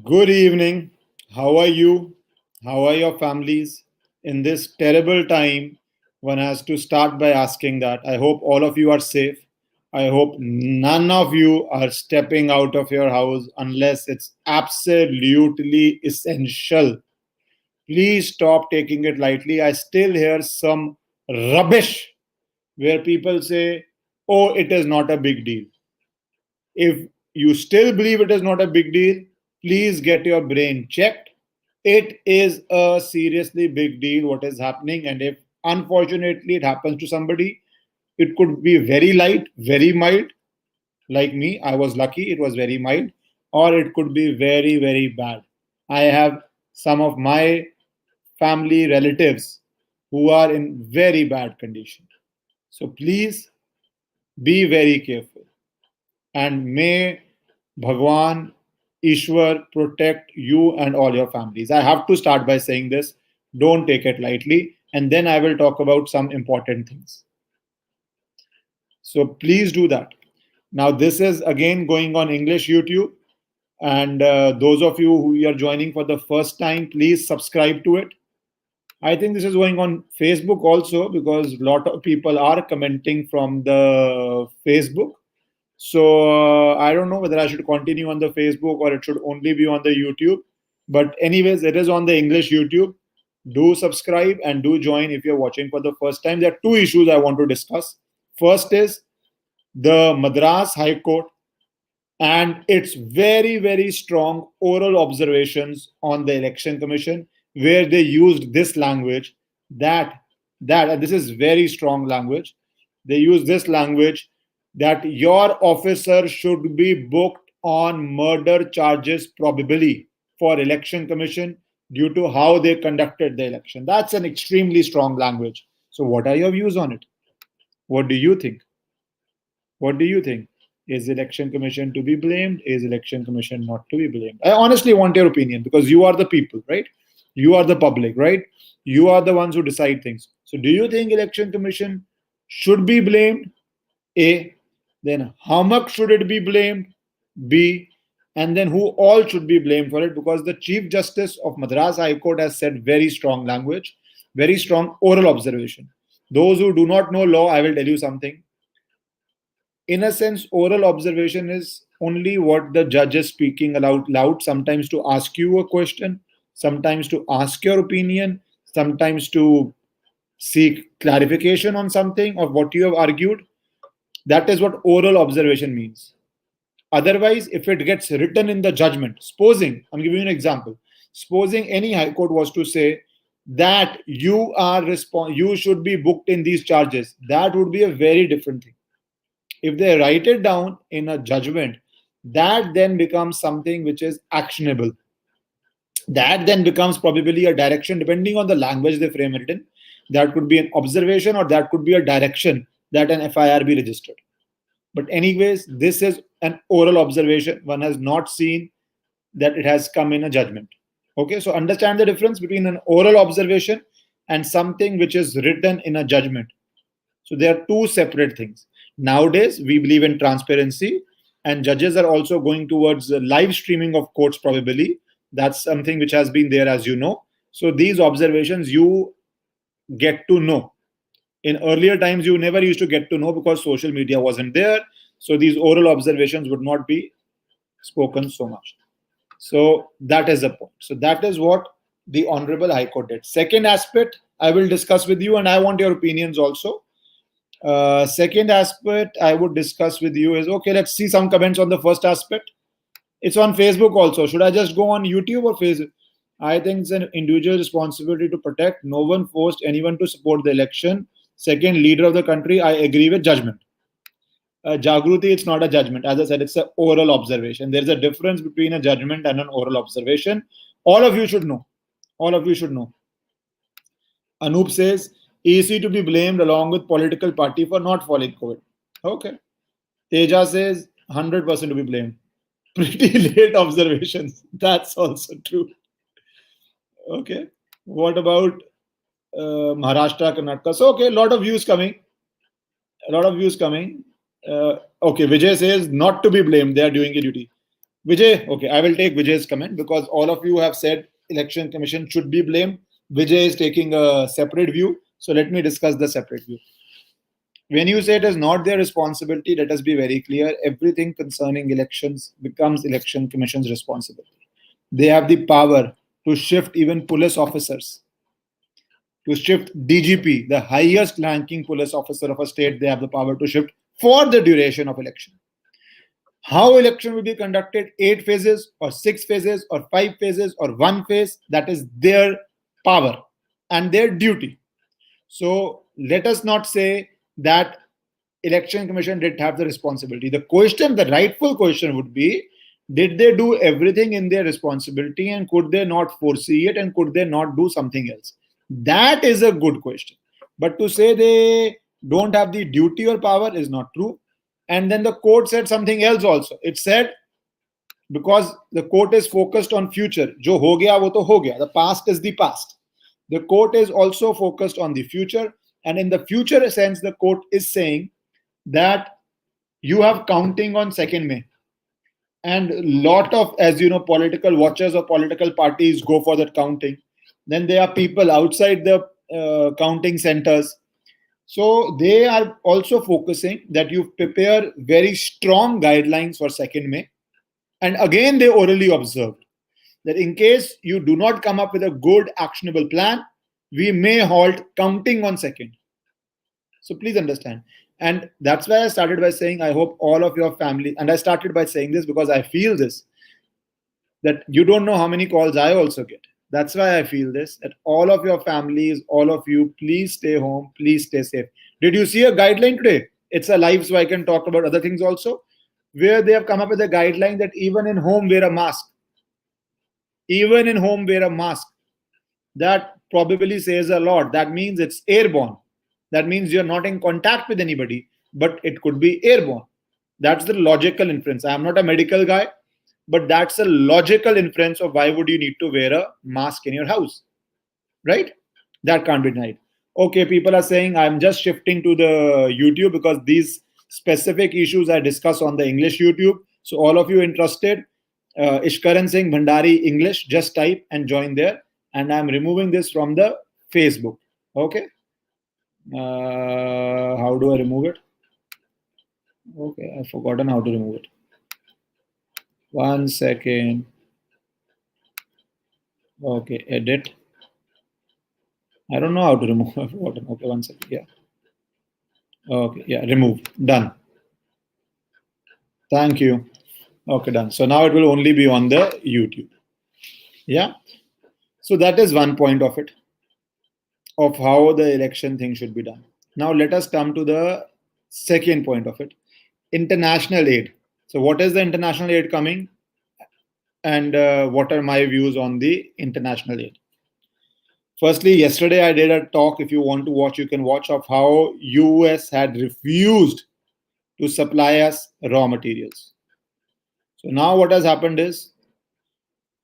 Good evening. How are you? How are your families? In this terrible time, one has to start by asking that. I hope all of you are safe. I hope none of you are stepping out of your house unless it's absolutely essential. Please stop taking it lightly. I still hear some rubbish where people say, oh, it is not a big deal. If you still believe it is not a big deal, please get your brain checked. It is a seriously big deal what is happening, and if unfortunately it happens to somebody, it could be very light, very mild. Like me, I was lucky, it was very mild, or it could be very, very bad. I have some of my family relatives who are in very bad condition. So please be very careful. And may Bhagwan, Ishwar protect you and all your families. I have to start by saying this. Don't take it lightly. And then I will talk about some important things. So please do that. Now, this is again going on English YouTube. And those of you who are joining for the first time, please subscribe to it. I think this is going on Facebook also because a lot of people are commenting from the Facebook. So I don't know whether I should continue on the Facebook or it should only be on the YouTube. But anyways, it is on the English YouTube. Do subscribe and do join if you're watching for the first time. There are two issues I want to discuss. First is the Madras High Court and its very, very strong oral observations on the Election Commission, where they used this language that and this is very strong language. They use this language that your officer should be booked on murder charges probably for Election Commission due to how they conducted the election. That's an extremely strong language. So what are your views on it? What do you think? What do you think? Is Election Commission to be blamed? Is Election Commission not to be blamed? I honestly want your opinion because you are the people, right? You are the public, right? You are the ones who decide things. So do you think Election Commission should be blamed? A. Then how much should it be blamed? B. And then who all should be blamed for it? Because the Chief Justice of Madras High Court has said very strong language, very strong oral observation. Those who do not know law, I will tell you something. In a sense, oral observation is only what the judge is speaking out loud, sometimes to ask you a question, sometimes to ask your opinion, sometimes to seek clarification on something of what you have argued. That is what oral observation means. Otherwise, if it gets written in the judgment, supposing, I'm giving you an example, supposing any high court was to say that you should be booked in these charges, that would be a very different thing. If they write it down in a judgment, that then becomes something which is actionable. That then becomes probably a direction, depending on the language they frame it in. That could be an observation or that could be a direction that an FIR be registered. But, anyways, this is an oral observation. One has not seen that it has come in a judgment. Okay, so understand the difference between an oral observation and something which is written in a judgment. So there are two separate things. Nowadays, we believe in transparency, and judges are also going towards live streaming of courts, probably. That's something which has been there, as you know. So these observations you get to know. In earlier times, you never used to get to know because social media wasn't there. So these oral observations would not be spoken so much. So that is the point. So that is what the Honorable High Court did. Second aspect I will discuss with you, and I want your opinions also. Second aspect I would discuss with you is, okay, let's see some comments on the first aspect. It's on Facebook also. Should I just go on YouTube or Facebook? I think it's an individual responsibility to protect. No one forced anyone to support the election. Second, leader of the country, I agree with judgment. Jagruti, it's not a judgment. As I said, it's an oral observation. There's a difference between a judgment and an oral observation. All of you should know. All of you should know. Anup says, easy to be blamed along with political party for not following COVID. Okay. Teja says, 100% to be blamed. Pretty late observations. That's also true. Okay. What about Maharashtra, Karnataka? So, okay, a lot of views coming. A lot of views coming. Okay, Vijay says not to be blamed. They are doing a duty. Vijay, okay, I will take Vijay's comment because all of you have said election commission should be blamed. Vijay is taking a separate view. So let me discuss the separate view. When you say it is not their responsibility, let us be very clear. Everything concerning elections becomes election commission's responsibility. They have the power to shift even police officers, to shift DGP, the highest ranking police officer of a state. They have the power to shift for the duration of election. How election will be conducted, 8 phases or 6 phases or 5 phases or one phase, that is their power and their duty. So let us not say that election commission did have the responsibility. The question, the rightful question would be, did they do everything in their responsibility and could they not foresee it and could they not do something else? That is a good question. But to say they don't have the duty or power is not true. And then the court said something else also. It said, because the court is focused on future, jo ho gaya wo to ho gaya, the past is the past. The court is also focused on the future, and in the future sense the court is saying that you have counting on 2nd May, and lot of, as you know, political watchers or political parties go for that counting. Then there are people outside the counting centers. So they are also focusing that you prepare very strong guidelines for 2nd May. And again, they orally observed that in case you do not come up with a good actionable plan, we may halt counting on 2nd. So please understand. And that's why I started by saying, I hope all of your family, and I started by saying this because I feel this, that you don't know how many calls I also get. That's why I feel this, that all of your families, all of you, please stay home, please stay safe. Did you see a guideline today? It's a live, so I can talk about other things also, where they have come up with a guideline that even in home, wear a mask. Even in home, wear a mask. That probably says a lot. That means it's airborne. That means you're not in contact with anybody, but it could be airborne. That's the logical inference. I am not a medical guy, but that's a logical inference of why would you need to wear a mask in your house, right? That can't be denied. Okay, people are saying I'm just shifting to the YouTube because these specific issues I discuss on the English YouTube. So all of you interested, Ishkaran Singh Bhandari English, just type and join there. And I'm removing this from the Facebook. Okay. How do I remove it? Okay, I've forgotten how to remove it. 1 second. Okay, edit. I don't know how to remove. I've forgotten. Okay, 1 second. Yeah. Okay, yeah, remove. Done. Thank you. Okay, done. So now it will only be on the YouTube. Yeah. So that is one point of it, of how the election thing should be done. Now let us come to the second point of it, international aid. So what is the international aid coming, and what are my views on the international aid? Firstly, yesterday I did a talk. If you want to watch, you can watch, of how US had refused to supply us raw materials. So now what has happened is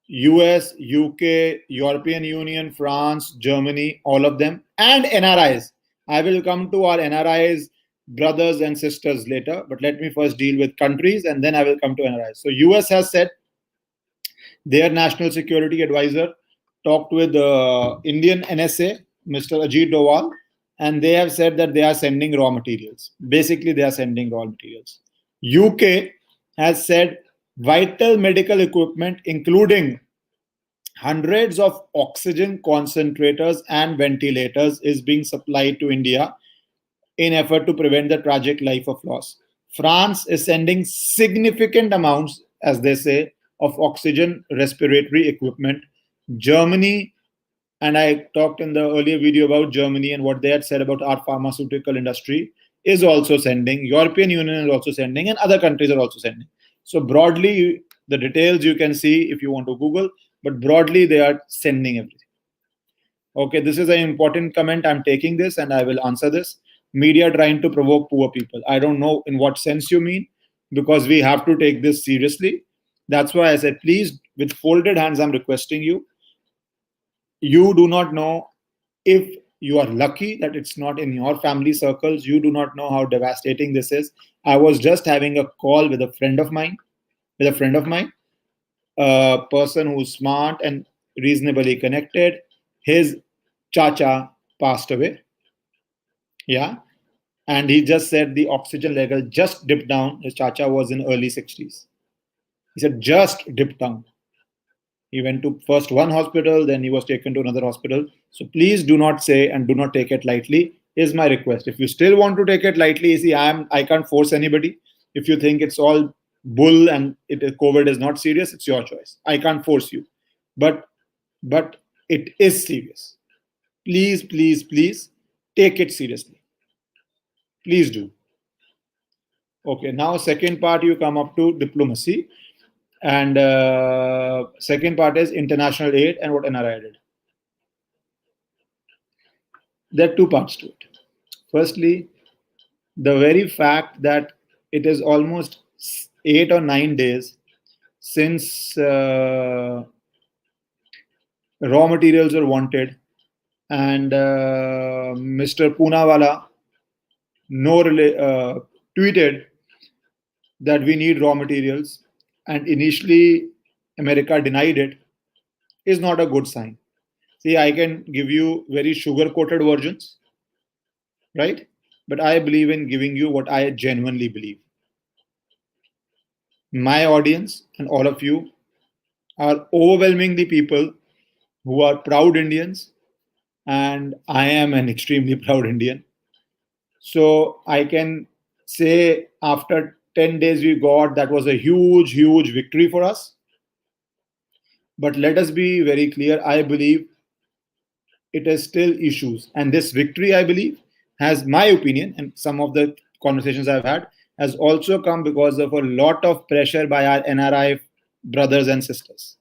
US, UK, European Union, France, Germany, all of them, and NRIs. I will come to our NRIs, brothers and sisters, later, but let me first deal with countries and then I will come to NRIs. So US has said, their national security advisor talked with the Indian NSA, Mr. Ajit Doval, and they have said that they are sending raw materials. Basically, they are sending raw materials. UK has said vital medical equipment, including hundreds of oxygen concentrators and ventilators, is being supplied to India in effort to prevent the tragic life of loss. France is sending significant amounts, as they say, of oxygen respiratory equipment. Germany, and I talked in the earlier video about Germany and what they had said about our pharmaceutical industry, is also sending. European Union is also sending, and other countries are also sending. So broadly, the details you can see if you want to Google, but broadly they are sending everything. Okay, this is an important comment. I'm taking this and I will answer this. Media trying to provoke poor people. I don't know in what sense you mean, because we have to take this seriously. That's why I said, please, with folded hands, I'm requesting you. You do not know, if you are lucky that it's not in your family circles, you do not know how devastating this is. I was just having a call with a friend of mine, a person who's smart and reasonably connected. His chacha passed away. Yeah. And he just said the oxygen level just dipped down. His chacha was in early 60s. He said just dipped down. He went to first one hospital, then he was taken to another hospital. So please do not say and do not take it lightly. Is my request. If you still want to take it lightly, see, I can't force anybody. If you think it's all bull and COVID is not serious, it's your choice. I can't force you, but but it is serious. Please, please, please take it seriously. Please do. Okay, now second part you come up to diplomacy, and second part is international aid and what NRI did. There are two parts to it. Firstly, the very fact that it is almost 8 or 9 days since raw materials are wanted, and Mr. Poonawala tweeted that we need raw materials, and initially America denied it, is not a good sign. See, I can give you very sugar coated versions, right? But I believe in giving you what I genuinely believe. My audience and all of you are overwhelmingly people who are proud Indians, and I am an extremely proud Indian. So I can say after 10 days we got, that was a huge, huge victory for us. But let us be very clear, I believe it is still issues. And this victory, I believe, has my opinion, and some of the conversations I've had, has also come because of a lot of pressure by our NRI brothers and sisters.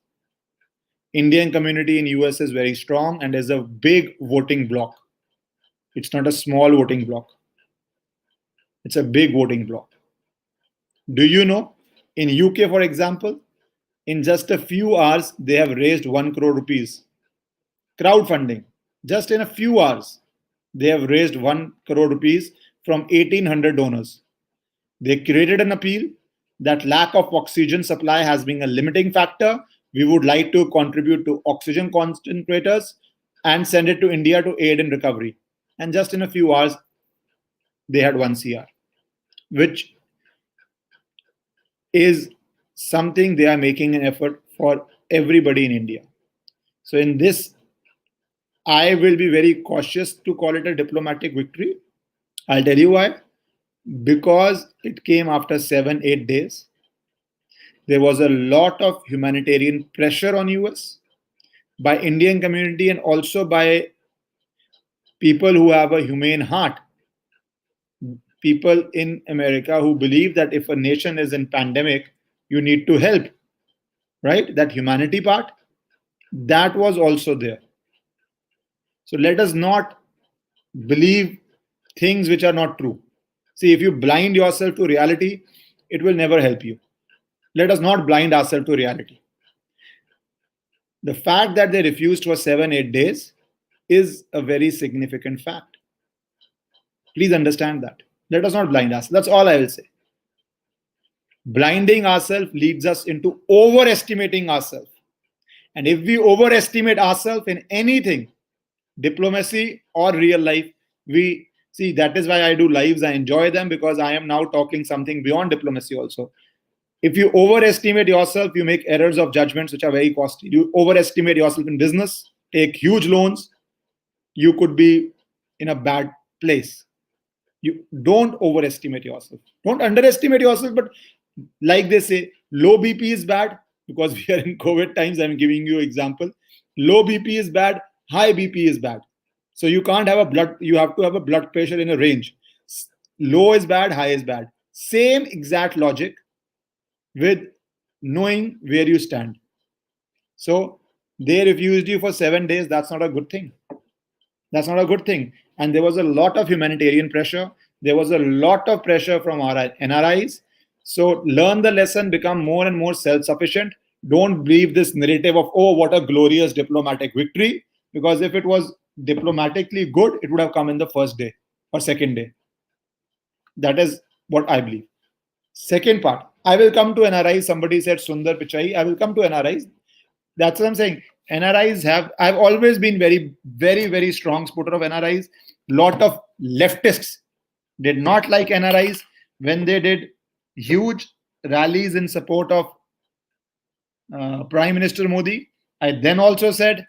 Indian community in US is very strong and is a big voting bloc. It's not a small voting bloc. It's a big voting bloc. Do you know, in UK, for example, in just a few hours, they have raised 1 crore rupees. Crowdfunding. Just in a few hours, they have raised 1 crore rupees from 1,800 donors. They created an appeal that lack of oxygen supply has been a limiting factor. We would like to contribute to oxygen concentrators and send it to India to aid in recovery. And just in a few hours, they had 1 CR, which is something they are making an effort for everybody in India. So in this, I will be very cautious to call it a diplomatic victory. I'll tell you why. Because it came after 7-8 days. There was a lot of humanitarian pressure on US by Indian community and also by people who have a humane heart. People in America who believe that if a nation is in pandemic, you need to help, right? That humanity part, that was also there. So let us not believe things which are not true. See, if you blind yourself to reality, it will never help you. Let us not blind ourselves to reality. The fact that they refused for 7-8 days is a very significant fact. Please understand that. Let us not blind ourselves. That's all I will say. Blinding ourselves leads us into overestimating ourselves. And if we overestimate ourselves in anything, diplomacy or real life, we see, that is why I do lives. I enjoy them because I am now talking something beyond diplomacy also. If you overestimate yourself, you make errors of judgments which are very costly. You overestimate yourself in business, take huge loans, you could be in a bad place. You don't overestimate yourself. Don't underestimate yourself, but like they say, low BP is bad, because we are in COVID times. I'm giving you example. Low BP is bad, high BP is bad. So you can't have you have to have a blood pressure in a range. Low is bad, high is bad. Same exact logic with knowing where you stand. So they refused you for 7 days. That's not a good thing. That's not a good thing. And there was a lot of humanitarian pressure. There was a lot of pressure from our NRIs. So learn the lesson, become more and more self-sufficient. Don't believe this narrative of, oh, what a glorious diplomatic victory. Because if it was diplomatically good, it would have come in the first day or second day. That is what I believe. Second part, I will come to NRIs. Somebody said Sundar Pichai. I will come to NRIs. That's what I'm saying. NRIs have, I've always been very, very, very strong supporter of NRIs. Lot of leftists did not like NRIs when they did huge rallies in support of Prime Minister Modi. I then also said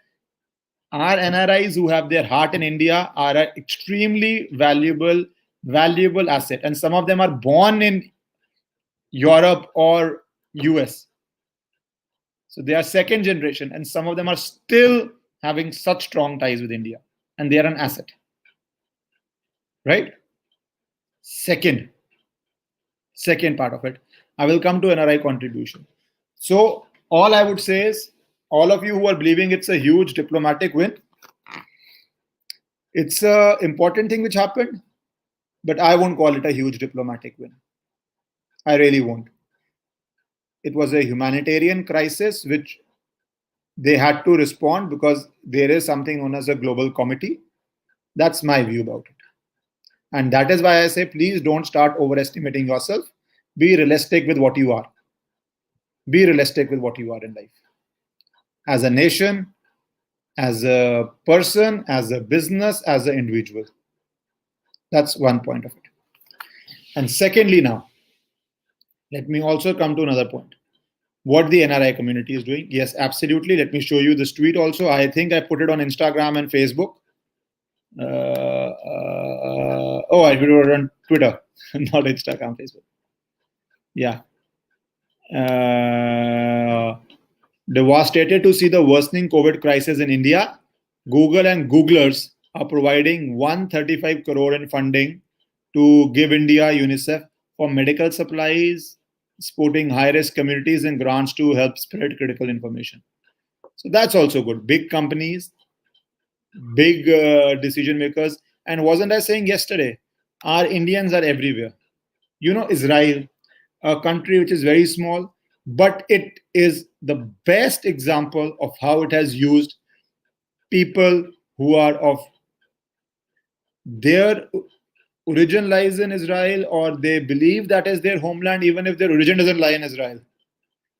our NRIs who have their heart in India are an extremely valuable asset, and some of them are born in Europe or US. So they are second generation, and some of them are still having such strong ties with India, and they are an asset. Right? Second part of it. I will come to NRI contribution. So all I would say is, all of you who are believing it's a huge diplomatic win, it's a important thing which happened, but I won't call it a huge diplomatic win. I really won't. It was a humanitarian crisis which they had to respond because there is something known as a global committee. That's my view about it. And that is why I say, please don't start overestimating yourself. Be realistic with what you are. Be realistic with what you are in life. As a nation, as a person, as a business, as an individual. That's one point of it. And secondly, now, let me also come to another point. What the NRI community is doing. Yes, absolutely. Let me show you this tweet also. I think I put it on Instagram and Facebook. I put it on Twitter, not Instagram, Facebook. Yeah. Devastated to see the worsening COVID crisis in India, Google and Googlers are providing 135 crore in funding to Give India UNICEF for medical supplies, supporting high-risk communities and grants to help spread critical information. So that's also good. Big companies, big decision makers. And wasn't I saying yesterday, our Indians are everywhere. Israel, a country which is very small, but it is the best example of how it has used people who are of their origin lies in Israel, or they believe that is their homeland, even if their origin doesn't lie in Israel.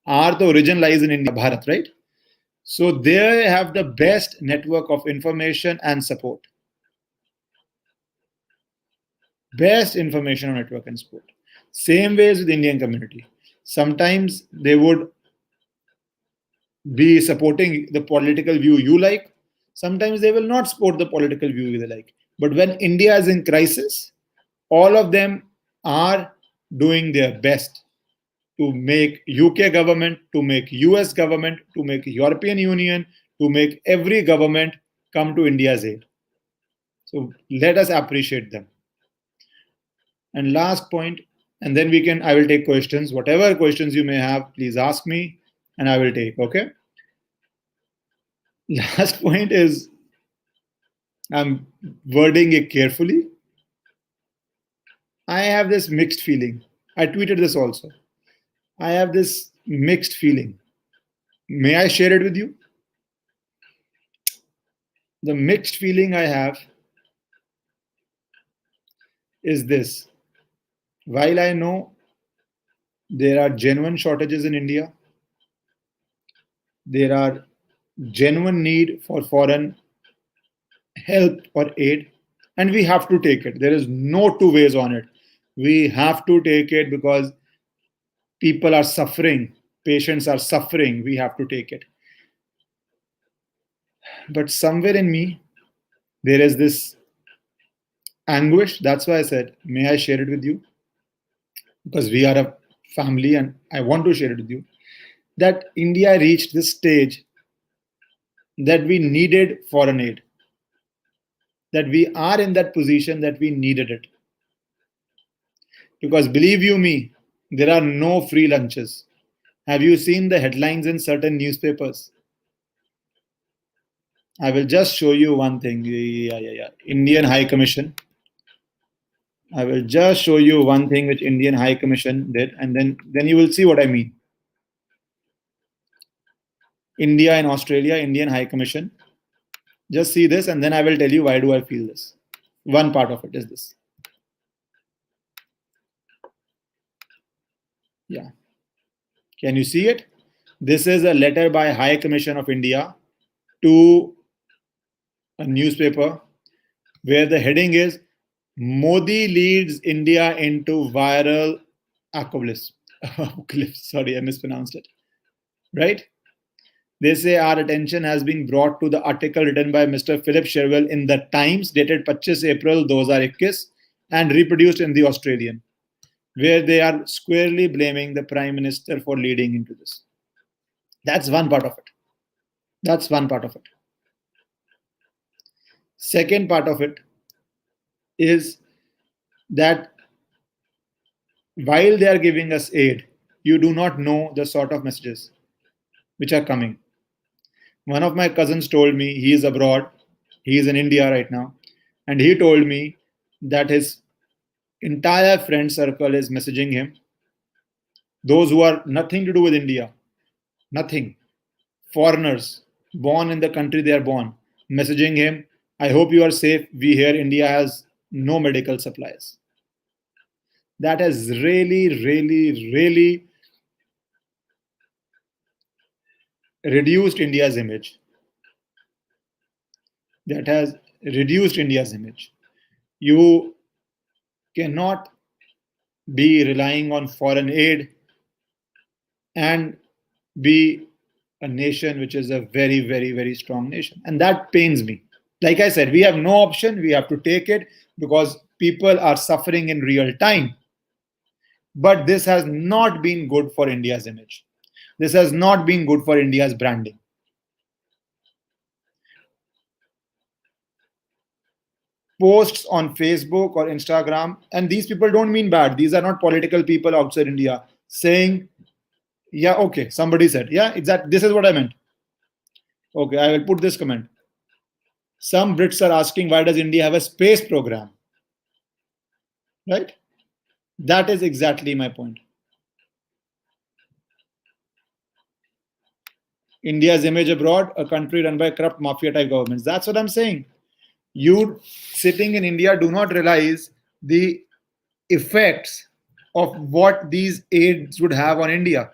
Our the origin lies in India, Bharat, right? So they have the best network of information and support. Best information on network and support. Same ways with Indian community. Sometimes they would be supporting the political view you like. Sometimes they will not support the political view they like. But when India is in crisis, all of them are doing their best to make UK government, to make US government, to make European Union, to make every government come to India's aid. So let us appreciate them. And last point, and then I will take questions. Whatever questions you may have, please ask me and I will take, okay? Last point is, I'm wording it carefully. I have this mixed feeling. I tweeted this also. I have this mixed feeling. May I share it with you? The mixed feeling I have is this. While I know there are genuine shortages in India, there are genuine need for foreign help or aid, and we have to take it. There is no two ways on it. We have to take it because people are suffering, patients are suffering. We have to take it. But somewhere in me, there is this anguish. That's why I said, may I share it with you? Because we are a family and I want to share it with you. That India reached this stage that we needed foreign aid. That we are in that position that we needed it. Because believe you me, there are no free lunches. Have you seen the headlines in certain newspapers? I will just show you one thing. Indian High Commission. I will just show you one thing which Indian High Commission did, and then you will see what I mean. India and Australia, Indian High Commission. Just see this, and then I will tell you why do I feel this. One part of it is this. Yeah. Can you see it? This is a letter by High Commission of India to a newspaper where the heading is Modi leads India into viral apocalypse. Sorry, I mispronounced it. Right? They say our attention has been brought to the article written by Mr. Philip Sherwell in the Times dated 25 April 2021 and reproduced in the Australian, where they are squarely blaming the Prime Minister for leading into this. That's one part of it. That's one part of it. Second part of it is that while they are giving us aid, you do not know the sort of messages which are coming. One of my cousins told me he is abroad, he is in India right now, and he told me that his entire friend circle is messaging him. Those who are nothing to do with India, nothing, foreigners born in the country they are born, messaging him, I hope you are safe. We hear India has no medical supplies. That has really, really, really reduced India's image. That has reduced India's image. You cannot be relying on foreign aid and be a nation which is a very, very, very strong nation. And that pains me. Like I said, we have no option. We have to take it because people are suffering in real time. But this has not been good for India's image. This has not been good for India's branding. Posts on Facebook or Instagram, and these people don't mean bad. These are not political people outside India saying, yeah, okay, somebody said, yeah, exactly, this is what I meant. Okay, I will put this comment. Some Brits are asking, why does India have a space program? Right? That is exactly my point. India's image abroad, a country run by corrupt mafia type governments. That's what I'm saying. You sitting in India do not realize the effects of what these aids would have on India.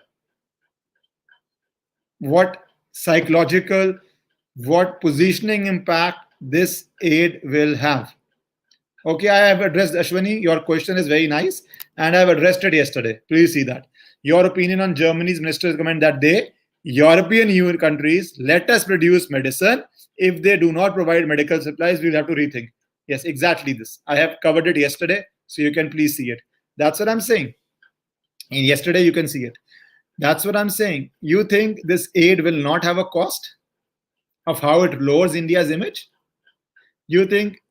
What psychological, what positioning impact this aid will have. Okay, I have addressed Ashwani. Your question is very nice, and I have addressed it yesterday. Please see that. Your opinion on Germany's minister's comment that they, European Union countries, let us produce medicine. If they do not provide medical supplies, we'll have to rethink. Yes, exactly this. I have covered it yesterday, so you can please see it. That's what I'm saying. And yesterday you can see it. That's what I'm saying. You think this aid will not have a cost of how it lowers India's image? You think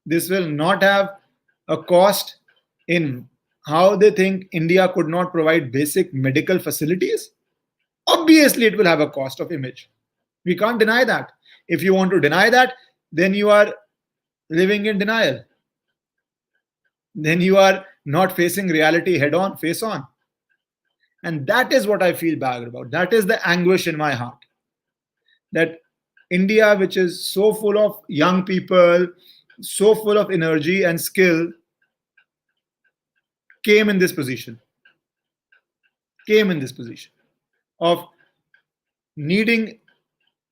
this will not have a cost in how they think India could not provide basic medical facilities? Obviously, it will have a cost of image. We can't deny that. If you want to deny that, then you are living in denial. Then you are not facing reality head on, face on. And that is what I feel bad about. That is the anguish in my heart. That India, which is so full of young people, so full of energy and skill, came in this position. Came in this position of needing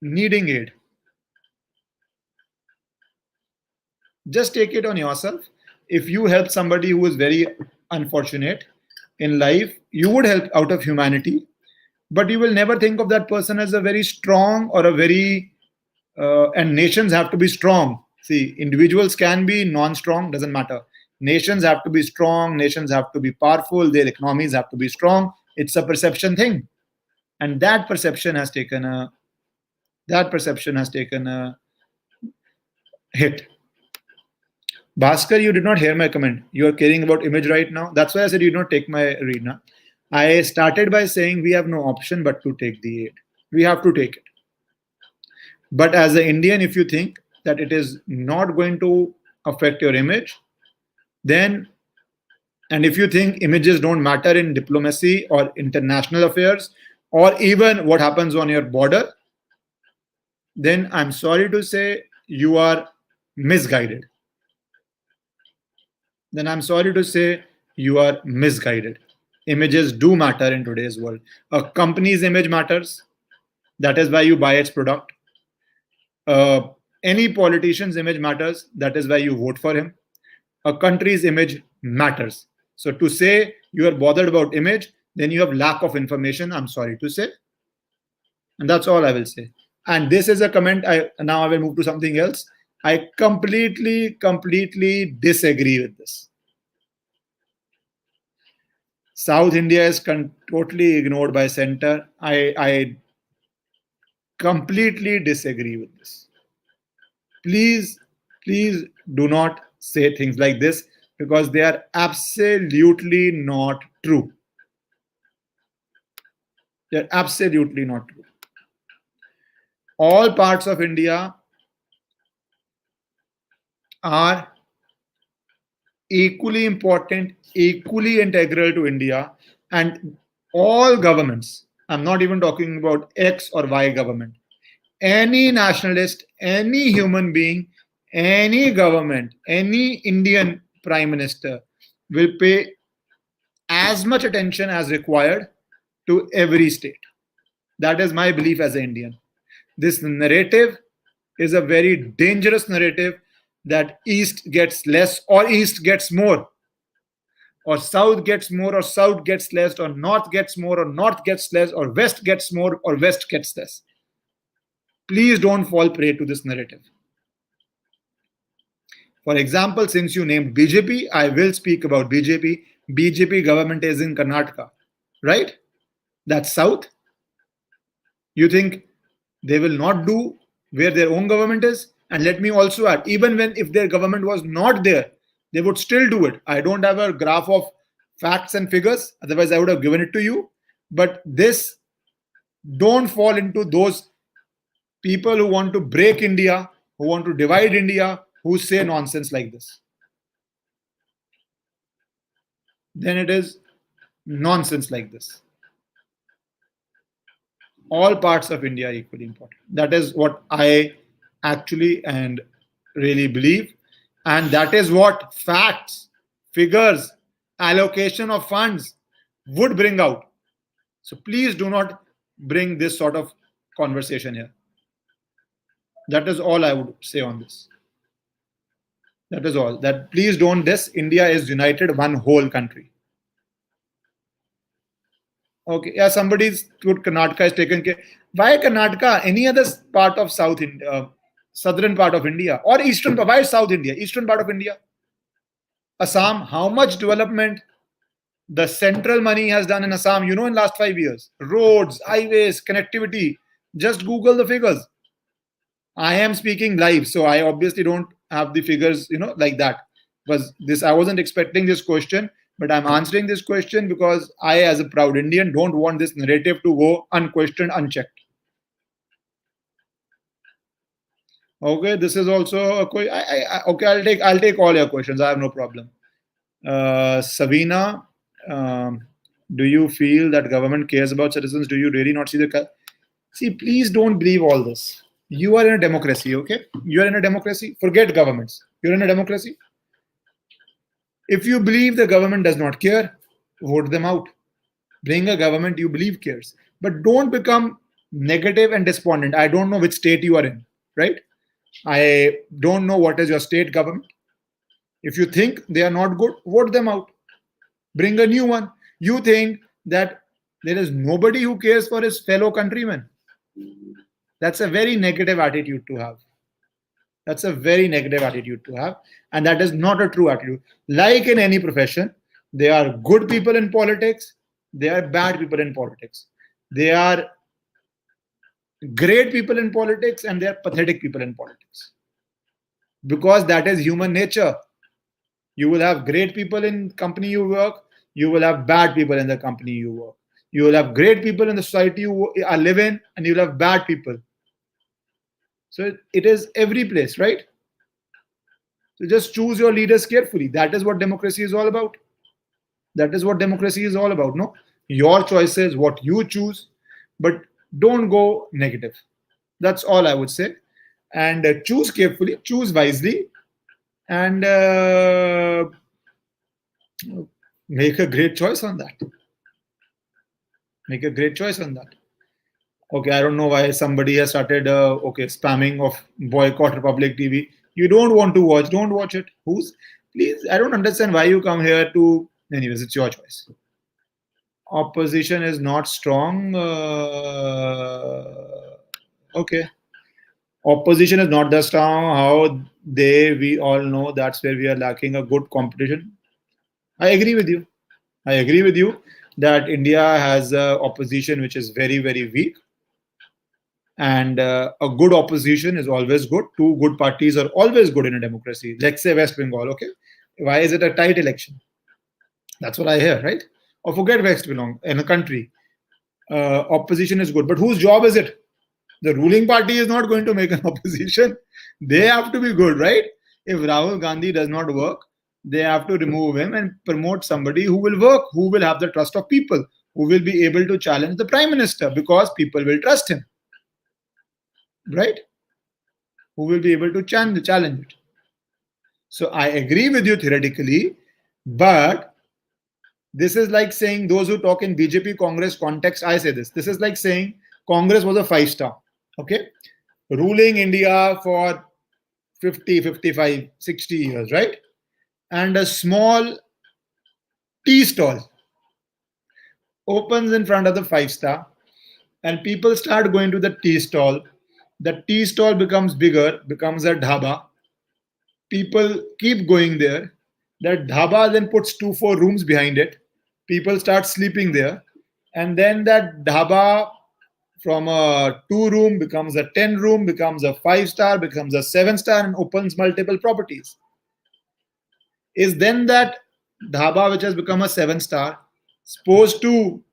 aid. Just take it on yourself. If you help somebody who is very unfortunate in life, you would help out of humanity, but you will never think of that person as a very strong or a very and nations have to be strong. See, individuals can be non-strong, doesn't matter. Nations have to be strong, nations have to be powerful, their economies have to be strong. It's a perception thing. And that perception has taken a hit. Bhaskar, you did not hear my comment. You are caring about image right now. That's why I said you did not take my read now. I started by saying we have no option but to take the aid. We have to take it. But as an Indian, if you think that it is not going to affect your image, then, and if you think images don't matter in diplomacy or international affairs, or even what happens on your border, then I'm sorry to say you are misguided. Then I'm sorry to say you are misguided. Images do matter in today's world. A company's image matters. That is why you buy its product. Uh, any politician's image matters. That is why you vote for him. A country's image matters. So to say you are bothered about image, then you have lack of information. I'm sorry to say, and that's all I will say. And this is a comment. I will move to something else. I completely disagree with this. South India is totally ignored by center. I completely disagree with this. Please, please do not say things like this because they are absolutely not true. They're absolutely not true. All parts of India are equally important, equally integral to India, and all governments, I'm not even talking about X or Y government, any nationalist, any human being, any government, any Indian prime minister will pay as much attention as required to every state. That is my belief as an Indian. This narrative is a very dangerous narrative that East gets less or East gets more, or South gets more or South gets less, or North gets more or North gets less, or West gets more or West gets less. Please don't fall prey to this narrative. For example, since you named BJP, I will speak about BJP. BJP government is in Karnataka, right? That's South. You think they will not do where their own government is? And let me also add, even when if their government was not there, they would still do it. I don't have a graph of facts and figures, otherwise I would have given it to you. But this, don't fall into those people who want to break India, who want to divide India, who say nonsense like this. Then it is nonsense like this. All parts of India are equally important. That is what I actually and really believe. And that is what facts, figures, allocation of funds would bring out. So please do not bring this sort of conversation here. That is all I would say on this. That is all. That please don't this. India is united, one whole country. Okay, yeah, somebody's put Karnataka is taken care. Why Karnataka? Any other part of South India, southern part of India, or eastern? Why South India? Eastern part of India. Assam. How much development the central money has done in Assam? You know, in last 5 years, roads, highways, connectivity. Just Google the figures. I am speaking live, so I obviously don't have the figures, like that. Because this, I wasn't expecting this question, but I'm answering this question because I, as a proud Indian, don't want this narrative to go unquestioned, unchecked. Okay, this is also a question. Okay, I'll take all your questions. I have no problem. Savina, do you feel that government cares about citizens? Do you really not see the? See, please don't believe all this. You are in a democracy, okay? You are in a democracy. Forget governments. You're in a democracy. If you believe the government does not care, vote them out. Bring a government you believe cares. But don't become negative and despondent. I don't know which state you are in, right? I don't know what is your state government. If you think they are not good, vote them out. Bring a new one. You think that there is nobody who cares for his fellow countrymen. That's a very negative attitude to have. That's a very negative attitude to have. And that is not a true attitude. Like in any profession, there are good people in politics, there are bad people in politics. There are great people in politics, and there are pathetic people in politics. Because that is human nature. You will have great people in company you work, you will have bad people in the company you work. You will have great people in the society you live in, and you will have bad people. So it is every place, right? So just choose your leaders carefully. That is what democracy is all about. That is what democracy is all about. No, your choices, what you choose, but don't go negative. That's all I would say. And choose carefully, choose wisely, and make a great choice on that. Make a great choice on that. Okay, I don't know why somebody has started spamming of boycott Republic TV. You don't want to watch, don't watch it. Who's please? I don't understand why you come here to. Anyways, it's your choice. Opposition is not strong. Okay, opposition is not that strong. How they we all know that's where we are lacking a good competition. I agree with you. I agree with you that India has a opposition which is very very weak, and a good opposition is always good. Two good parties are always good in a democracy. Let's say West Bengal. Okay, why is it a tight election? That's what I hear, right? Or forget West Bengal in a country. Opposition is good, but whose job is it? The ruling party is not going to make an opposition. They have to be good, right? If Rahul Gandhi does not work, they have to remove him and promote somebody who will work, who will have the trust of people, who will be able to challenge the prime minister because people will trust him, right? Who will be able to challenge it. So I agree with you theoretically, but this is like saying those who talk in BJP Congress context, I say this. This is like saying Congress was a five-star, okay? Ruling India for 50, 55, 60 years, right? And a small tea stall opens in front of the five-star, and people start going to the tea stall. The tea stall becomes bigger, becomes a dhaba. People keep going there. That dhaba then puts 2 4 rooms behind it. People start sleeping there, and then that dhaba from a 2 room becomes a 10 room, becomes a 5 star, becomes a 7 star, and opens multiple properties. Is then that dhaba which has become a 7 star supposed to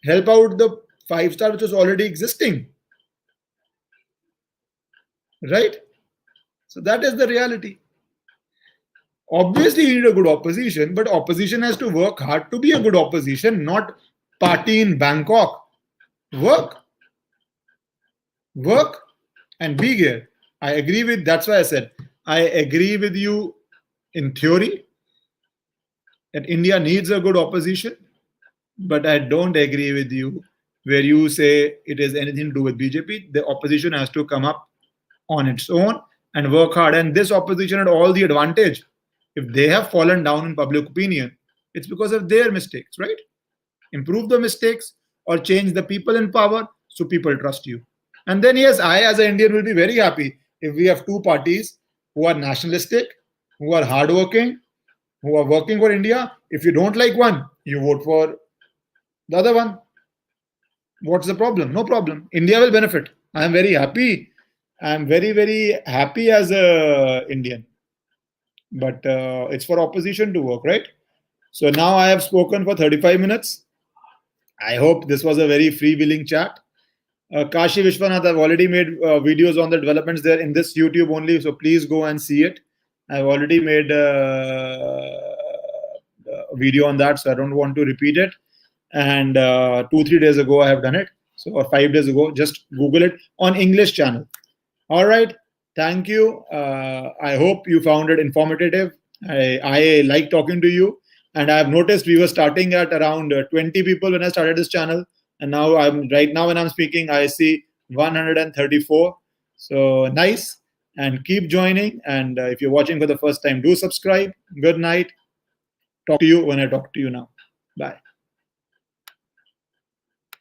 help out the 5 star which was already existing? Right? So that is the reality. Obviously, you need a good opposition, but opposition has to work hard to be a good opposition, not party in Bangkok. Work, work, and be here. I agree with. That's why I said I agree with you in theory that India needs a good opposition, but I don't agree with you where you say it is anything to do with BJP. The opposition has to come up on its own and work hard. And this opposition had all the advantage. If they have fallen down in public opinion, it's because of their mistakes, right? Improve the mistakes or change the people in power so people trust you. And then, yes, I as an Indian will be very happy if we have two parties who are nationalistic, who are hardworking, who are working for India. If you don't like one, you vote for the other one. What's the problem? No problem. India will benefit. I am very happy. I am very, very happy as a Indian. But it's for opposition to work, right? So now I have spoken for 35 minutes. I hope this was a very freewheeling chat. Kashi Vishwanath, I've already made videos on the developments there in this YouTube only, so please go and see it. I've already made a video on that, so I don't want to repeat it. And 2 3 days ago, I have done it. So or 5 days ago, just Google it on English channel. All right. Thank you. I hope you found it informative. I like talking to you. And I've noticed we were starting at around 20 people when I started this channel. And now I'm right now when I'm speaking, I see 134. So nice. And keep joining. And if you're watching for the first time, do subscribe. Good night. Talk to you when I talk to you now. Bye.